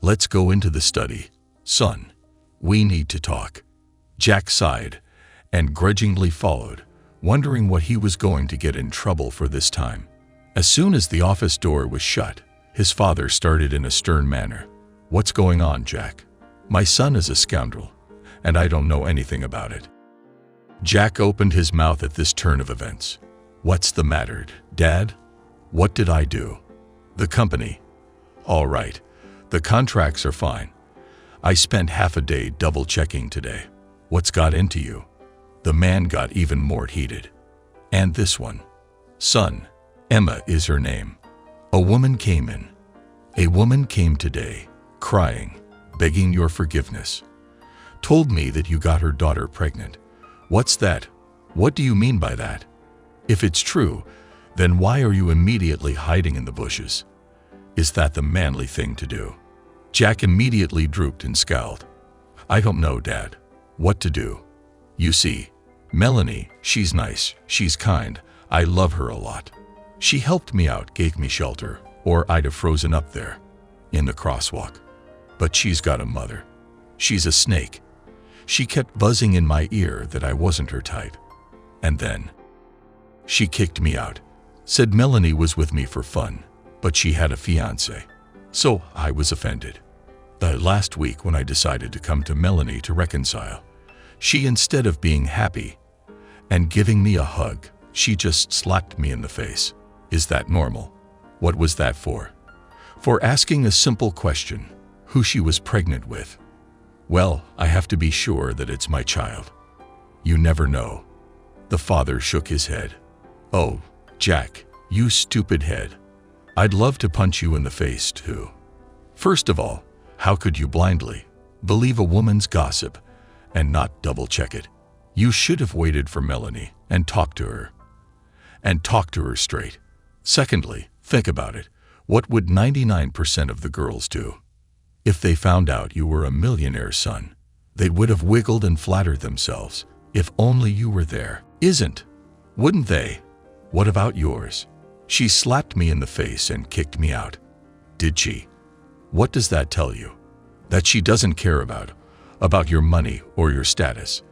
"Let's go into the study. Son, we need to talk." Jack sighed and grudgingly followed, wondering what he was going to get in trouble for this time. As soon as the office door was shut, his father started in a stern manner. "What's going on, Jack? My son is a scoundrel, and I don't know anything about it." Jack opened his mouth at this turn of events. "What's the matter, Dad? What did I do?" "The company. All right. The contracts are fine. I spent half a day double-checking today. What's got into you?" The man got even more heated. "And this one? Son, Emma is her name. A woman came in. A woman came today, crying, begging your forgiveness. Told me that you got her daughter pregnant. What's that? What do you mean by that? If it's true, then why are you immediately hiding in the bushes? Is that the manly thing to do?" Jack immediately drooped and scowled. "I don't know, Dad, what to do. You see, Melanie, she's nice, she's kind, I love her a lot. She helped me out, gave me shelter, or I'd have frozen up there, in the crosswalk. But she's got a mother. She's a snake. She kept buzzing in my ear that I wasn't her type. And then she kicked me out. Said Melanie was with me for fun, but she had a fiancé. So I was offended. The last week when I decided to come to Melanie to reconcile, she, instead of being happy and giving me a hug, she just slapped me in the face. Is that normal? What was that for? For asking a simple question, who she was pregnant with. Well, I have to be sure that it's my child. You never know." The father shook his head. "Oh, Jack, you stupid head. I'd love to punch you in the face too. First of all, how could you blindly believe a woman's gossip and not double-check it? You should have waited for Melanie and talked to her. And talk to her straight. Secondly, think about it. What would 99% of the girls do? If they found out you were a millionaire's son, they would have wiggled and flattered themselves. If only you were there. Wouldn't they? What about yours? She slapped me in the face and kicked me out. Did she? What does that tell you? That she doesn't care about your money or your status.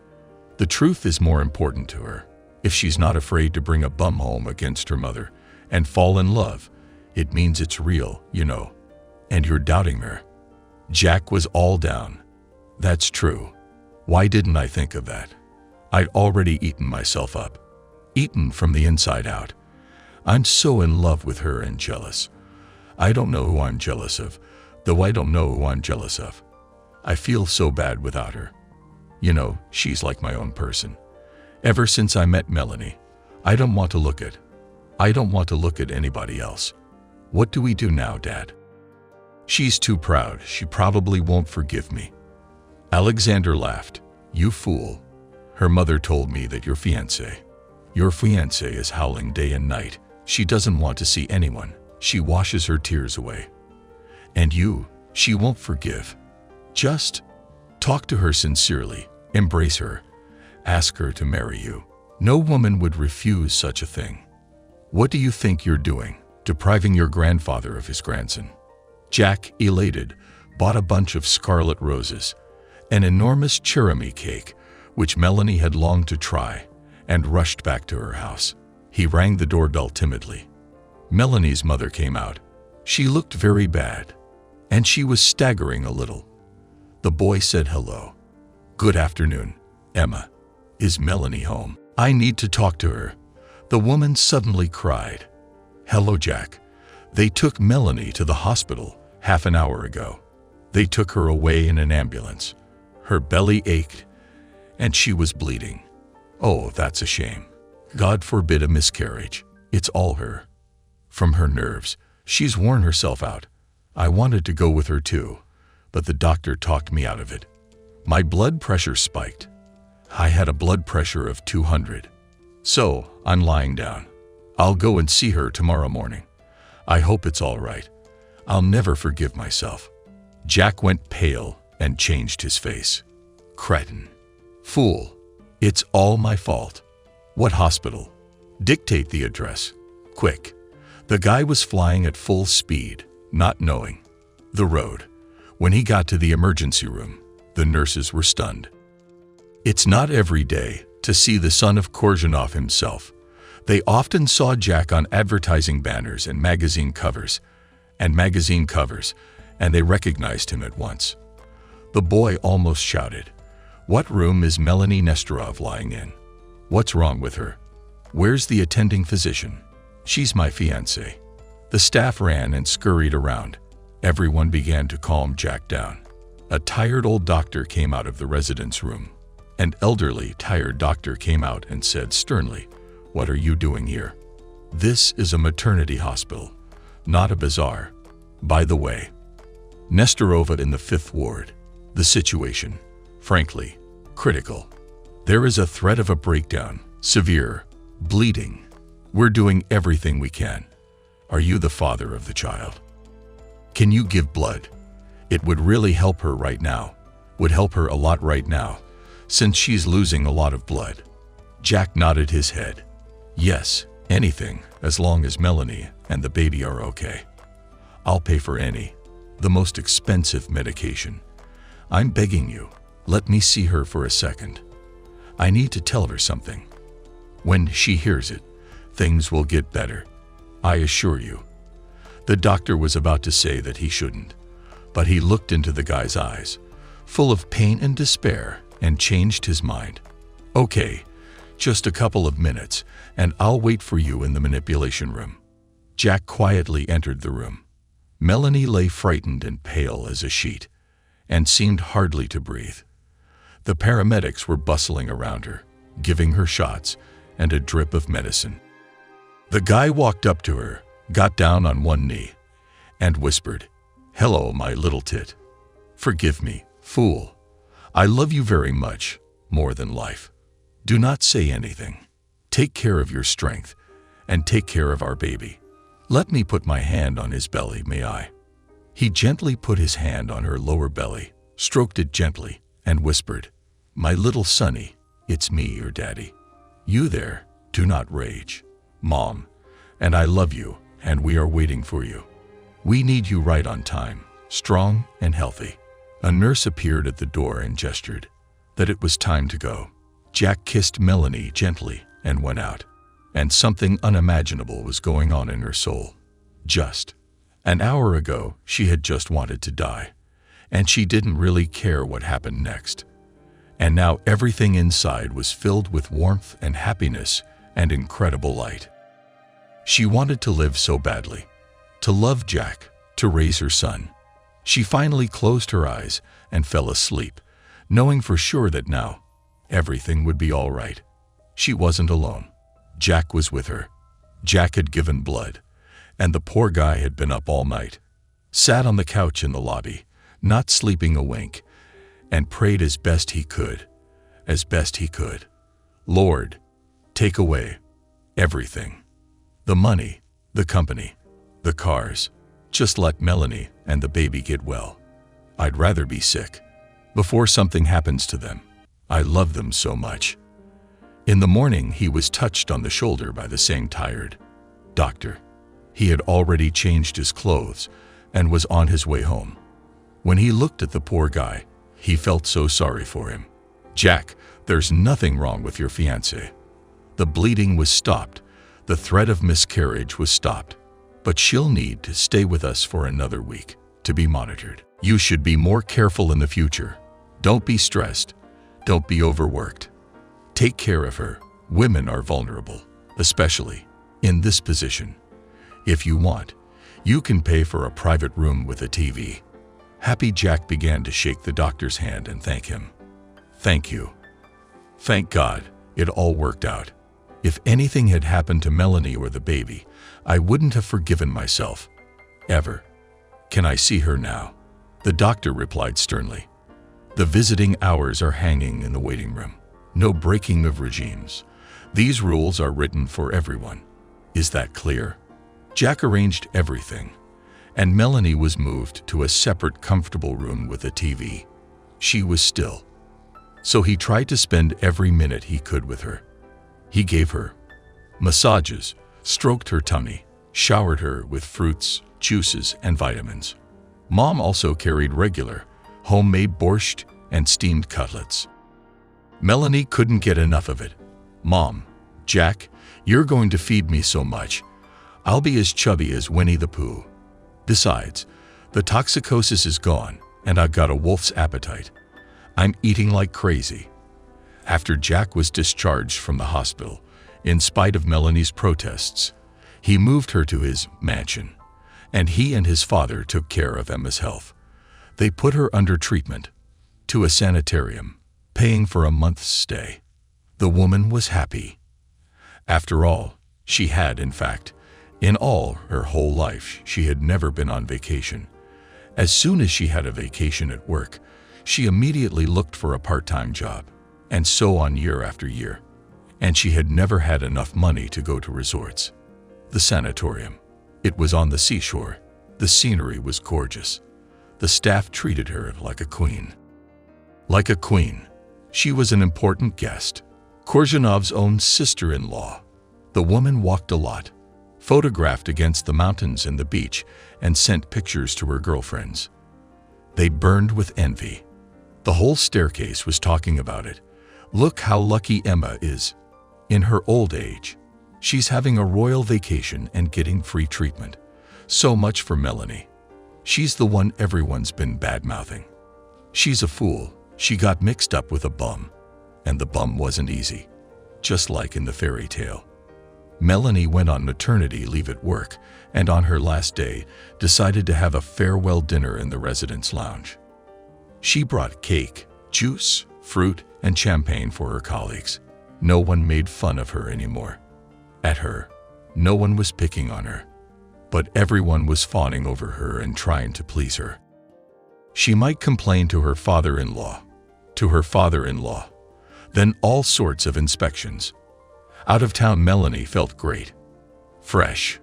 The truth is more important to her. If she's not afraid to bring a bum home against her mother and fall in love, it means it's real, you know. And you're doubting her." Jack was all down. "That's true. Why didn't I think of that? I'd already eaten myself up. Eaten from the inside out. I'm so in love with her and jealous. I don't know who I'm jealous of, though I don't know who I'm jealous of. I feel so bad without her. You know, she's like my own person. Ever since I met Melanie, I don't want to look at anybody else. What do we do now, Dad? She's too proud. She probably won't forgive me." Alexander laughed. "You fool. Her mother told me that your fiancé is howling day and night. She doesn't want to see anyone. She washes her tears away. And she won't forgive. Just talk to her sincerely, embrace her, ask her to marry you. No woman would refuse such a thing. What do you think you're doing, depriving your grandfather of his grandson?" Jack, elated, bought a bunch of scarlet roses, an enormous cherry cake, which Melanie had longed to try, and rushed back to her house. He rang the doorbell timidly. Melanie's mother came out. She looked very bad, and she was staggering a little. The boy said hello. "Good afternoon, Emma. Is Melanie home? I need to talk to her." The woman suddenly cried. "Hello, Jack. They took Melanie to the hospital half an hour ago. They took her away in an ambulance. Her belly ached, and she was bleeding. Oh, that's a shame. God forbid a miscarriage. It's all her. From her nerves, she's worn herself out. I wanted to go with her too, but the doctor talked me out of it. My blood pressure spiked. I had a blood pressure of 200. So, I'm lying down. I'll go and see her tomorrow morning. I hope it's all right. I'll never forgive myself." Jack went pale and changed his face. "Cretin. Fool. It's all my fault. What hospital? Dictate the address. Quick." The guy was flying at full speed, not knowing the road. When he got to the emergency room, the nurses were stunned. It's not every day to see the son of Korzhunov himself. They often saw Jack on advertising banners and magazine covers, and they recognized him at once. The boy almost shouted, "What room is Melanie Nestorov lying in? What's wrong with her? Where's the attending physician? She's my fiancée." The staff ran and scurried around. Everyone began to calm Jack down. A tired old doctor came out of the resident's room. An elderly, tired doctor came out and said sternly, "What are you doing here? This is a maternity hospital, not a bazaar. By the way, Nestorova in the 5th ward. The situation, frankly, critical. There is a threat of a breakdown, severe, bleeding. We're doing everything we can. Are you the father of the child? Can you give blood? It would really help her right now. Would help her a lot right now, since she's losing a lot of blood." Jack nodded his head. "Yes, anything, as long as Melanie and the baby are okay. I'll pay for the most expensive medication. I'm begging you, let me see her for a second. I need to tell her something. When she hears it, things will get better. I assure you." The doctor was about to say that he shouldn't, but he looked into the guy's eyes, full of pain and despair, and changed his mind. "Okay, just a couple of minutes, and I'll wait for you in the manipulation room." Jack quietly entered the room. Melanie lay frightened and pale as a sheet, and seemed hardly to breathe. The paramedics were bustling around her, giving her shots and a drip of medicine. The guy walked up to her, got down on one knee, and whispered, "Hello, my little tit. Forgive me, fool. I love you very much, more than life. Do not say anything. Take care of your strength, and take care of our baby. Let me put my hand on his belly, may I?" He gently put his hand on her lower belly, stroked it gently, and whispered, "My little sonny, it's me, your daddy. You there, do not rage. Mom, and I love you, and we are waiting for you. We need you right on time, strong and healthy." A nurse appeared at the door and gestured that it was time to go. Jack kissed Melanie gently and went out, and something unimaginable was going on in her soul. Just an hour ago, she had just wanted to die, and she didn't really care what happened next. And now everything inside was filled with warmth and happiness and incredible light. She wanted to live so badly, to love Jack, to raise her son. She finally closed her eyes and fell asleep, knowing for sure that now everything would be all right. She wasn't alone. Jack was with her. Jack had given blood, and the poor guy had been up all night, sat on the couch in the lobby, not sleeping a wink, and prayed as best he could. "Lord, take away everything. The money, the company, the cars. Just let Melanie and the baby get well. I'd rather be sick before something happens to them. I love them so much." In the morning, he was touched on the shoulder by the same tired doctor. He had already changed his clothes and was on his way home. When he looked at the poor guy, he felt so sorry for him. "Jack, there's nothing wrong with your fiancée. The bleeding was stopped. The threat of miscarriage was stopped. But she'll need to stay with us for another week to be monitored. You should be more careful in the future. Don't be stressed. Don't be overworked. Take care of her. Women are vulnerable, especially in this position. If you want, you can pay for a private room with a TV." Happy Jack began to shake the doctor's hand and thank him. "Thank you. Thank God, it all worked out. If anything had happened to Melanie or the baby, I wouldn't have forgiven myself. Ever. Can I see her now?" The doctor replied sternly. "The visiting hours are hanging in the waiting room. No breaking of regimes. These rules are written for everyone. Is that clear?" Jack arranged everything, and Melanie was moved to a separate comfortable room with a TV. She was still, so he tried to spend every minute he could with her. He gave her massages, stroked her tummy, showered her with fruits, juices, and vitamins. Mom also carried regular, homemade borscht and steamed cutlets. Melanie couldn't get enough of it. "Mom, Jack, you're going to feed me so much. I'll be as chubby as Winnie the Pooh. Besides, the toxicosis is gone, and I've got a wolf's appetite. I'm eating like crazy." After Jack was discharged from the hospital, in spite of Melanie's protests, he moved her to his mansion, and he and his father took care of Emma's health. They put her under treatment, to a sanitarium, paying for a month's stay. The woman was happy. After all, she had, in fact, in all her whole life, she had never been on vacation. As soon as she had a vacation at work, she immediately looked for a part-time job, and so on year after year. And she had never had enough money to go to resorts. The sanatorium. It was on the seashore. The scenery was gorgeous. The staff treated her like a queen. Like a queen. She was an important guest. Korjanov's own sister-in-law. The woman walked a lot, photographed against the mountains and the beach, and sent pictures to her girlfriends. They burned with envy. The whole staircase was talking about it. "Look how lucky Emma is. In her old age, she's having a royal vacation and getting free treatment. So much for Melanie. She's the one everyone's been bad-mouthing. She's a fool. She got mixed up with a bum. And the bum wasn't easy, just like in the fairy tale." Melanie went on maternity leave at work, and on her last day, decided to have a farewell dinner in the residence lounge. She brought cake, juice, fruit, and champagne for her colleagues. No one made fun of her anymore. At her, no one was picking on her, but everyone was fawning over her and trying to please her. She might complain to her father-in-law, then all sorts of inspections. Out-of-town Melanie felt great. Fresh.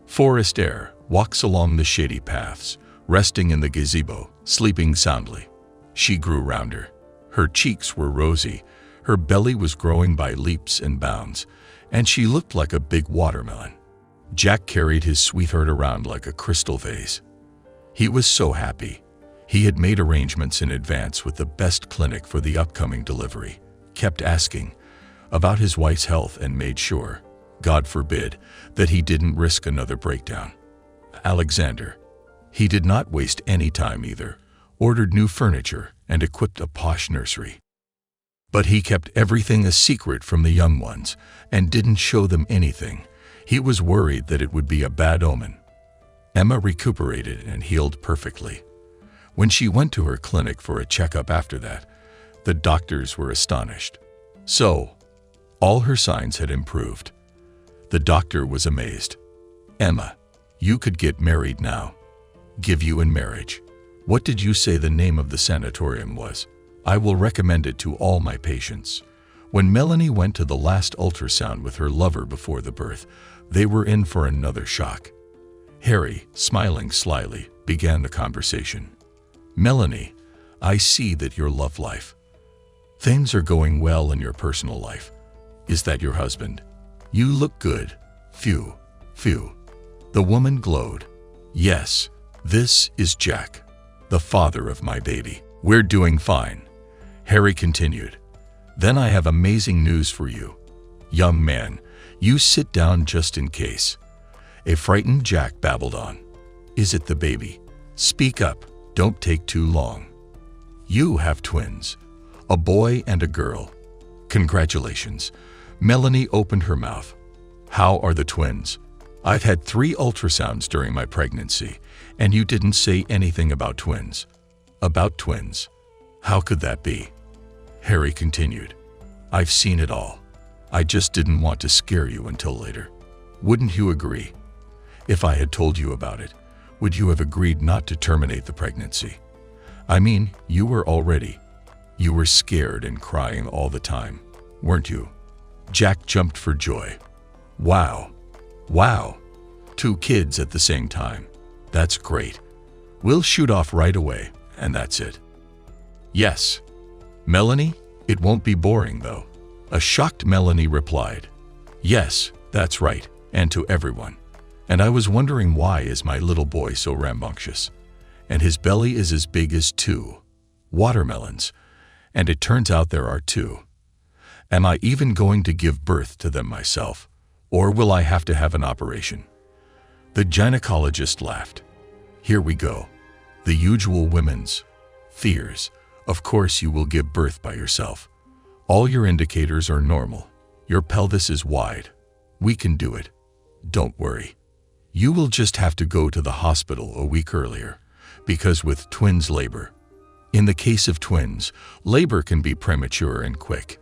Forest air, walks along the shady paths, resting in the gazebo, sleeping soundly. She grew rounder. Her cheeks were rosy, her belly was growing by leaps and bounds, and she looked like a big watermelon. Jack carried his sweetheart around like a crystal vase. He was so happy. He had made arrangements in advance with the best clinic for the upcoming delivery, kept asking about his wife's health, and made sure, God forbid, that he didn't risk another breakdown. Alexander. He did not waste any time either, ordered new furniture and equipped a posh nursery. But he kept everything a secret from the young ones and didn't show them anything. He was worried that it would be a bad omen. Emma recuperated and healed perfectly. When she went to her clinic for a checkup after that, the doctors were astonished. So, all her signs had improved. The doctor was amazed. "Emma, you could get married now. Give you in marriage. What did you say the name of the sanatorium was? I will recommend it to all my patients." When Melanie went to the last ultrasound with her lover before the birth, they were in for another shock. Harry, smiling slyly, began the conversation. "Melanie, I see that your love life. Things are going well in your personal life. Is that your husband? You look good. Phew. The woman glowed. "Yes, this is Jack, the father of my baby. We're doing fine." Harry continued. "Then I have amazing news for you. Young man, you sit down just in case." A frightened Jack babbled on. "Is it the baby? Speak up, don't take too long." "You have twins, a boy and a girl. Congratulations." Melanie opened her mouth. "How are the twins? I've had 3 ultrasounds during my pregnancy, and you didn't say anything about twins." "About twins? How could that be?" Harry continued. "I've seen it all. I just didn't want to scare you until later. Wouldn't you agree? If I had told you about it, would you have agreed not to terminate the pregnancy? I mean, you were scared and crying all the time, weren't you?" Jack jumped for joy. Wow. 2 kids at the same time. That's great. We'll shoot off right away, and that's it." "Yes." "Melanie, it won't be boring, though." A shocked Melanie replied. "Yes, that's right, and to everyone. And I was wondering, why is my little boy so rambunctious? And his belly is as big as 2 watermelons, and it turns out there are 2. Am I even going to give birth to them myself, or will I have to have an operation? The gynecologist laughed. Here we go. The usual women's fears. Of course you will give birth by yourself. All your indicators are normal. Your pelvis is wide. We can do it. Don't worry. You will just have to go to the hospital a week earlier, because with twins labor. In the case of twins, labor can be premature and quick.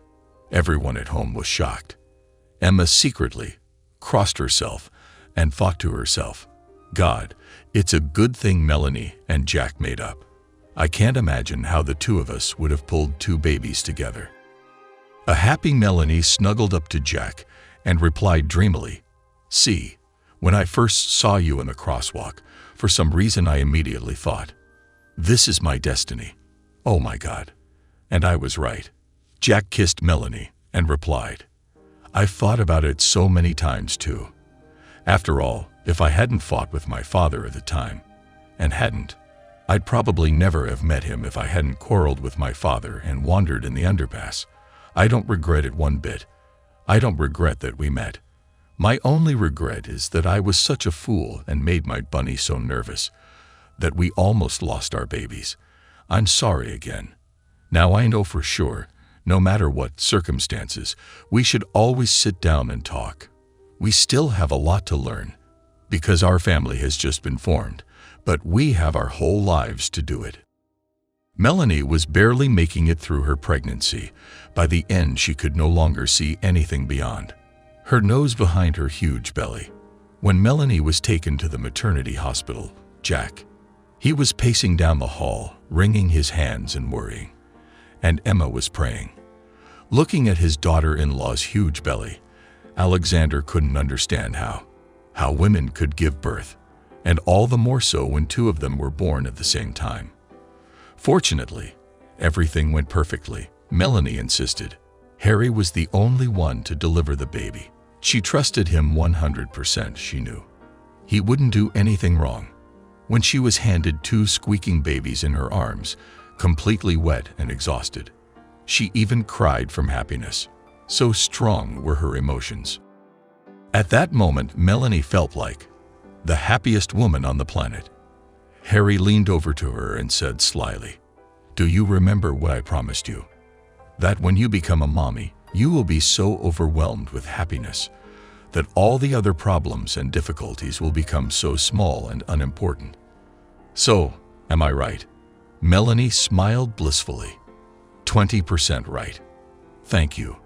Everyone at home was shocked. Emma secretly crossed herself and thought to herself, God, it's a good thing Melanie and Jack made up. I can't imagine how the 2 of us would have pulled 2 babies together. A happy Melanie snuggled up to Jack and replied dreamily, See, when I first saw you in the crosswalk, for some reason I immediately thought, this is my destiny. Oh my God. And I was right. Jack kissed Melanie and replied, I've thought about it so many times too. After all, if I hadn't fought with my father at the time, and hadn't, I'd probably never have met him if I hadn't quarreled with my father and wandered in the underpass. I don't regret it one bit. I don't regret that we met. My only regret is that I was such a fool and made my bunny so nervous that we almost lost our babies. I'm sorry again. Now I know for sure, no matter what circumstances, we should always sit down and talk. We still have a lot to learn, because our family has just been formed, but we have our whole lives to do it. Melanie was barely making it through her pregnancy. By the end, she could no longer see anything beyond her nose behind her huge belly. When Melanie was taken to the maternity hospital, Jack, he was pacing down the hall, wringing his hands and worrying. And Emma was praying. Looking at his daughter-in-law's huge belly, Alexander couldn't understand how women could give birth, and all the more so when 2 of them were born at the same time. Fortunately, everything went perfectly. Melanie insisted. Harry was the only one to deliver the baby. She trusted him 100%. She knew he wouldn't do anything wrong. When she was handed 2 squeaking babies in her arms, completely wet and exhausted, she even cried from happiness. So strong were her emotions. At that moment, Melanie felt like the happiest woman on the planet. Harry leaned over to her and said slyly, Do you remember what I promised you? That when you become a mommy, you will be so overwhelmed with happiness that all the other problems and difficulties will become so small and unimportant. So, am I right? Melanie smiled blissfully. 20% right. Thank you,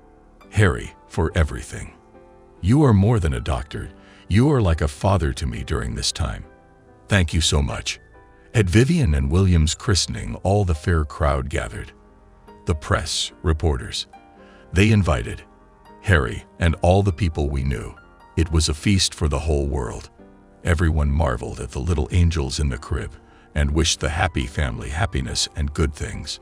Harry, for everything. You are more than a doctor. You are like a father to me during this time. Thank you so much. At Vivian and William's christening, all the fair crowd gathered. The press, reporters. They invited Harry and all the people we knew. It was a feast for the whole world. Everyone marveled at the little angels in the crib and wished the happy family happiness and good things.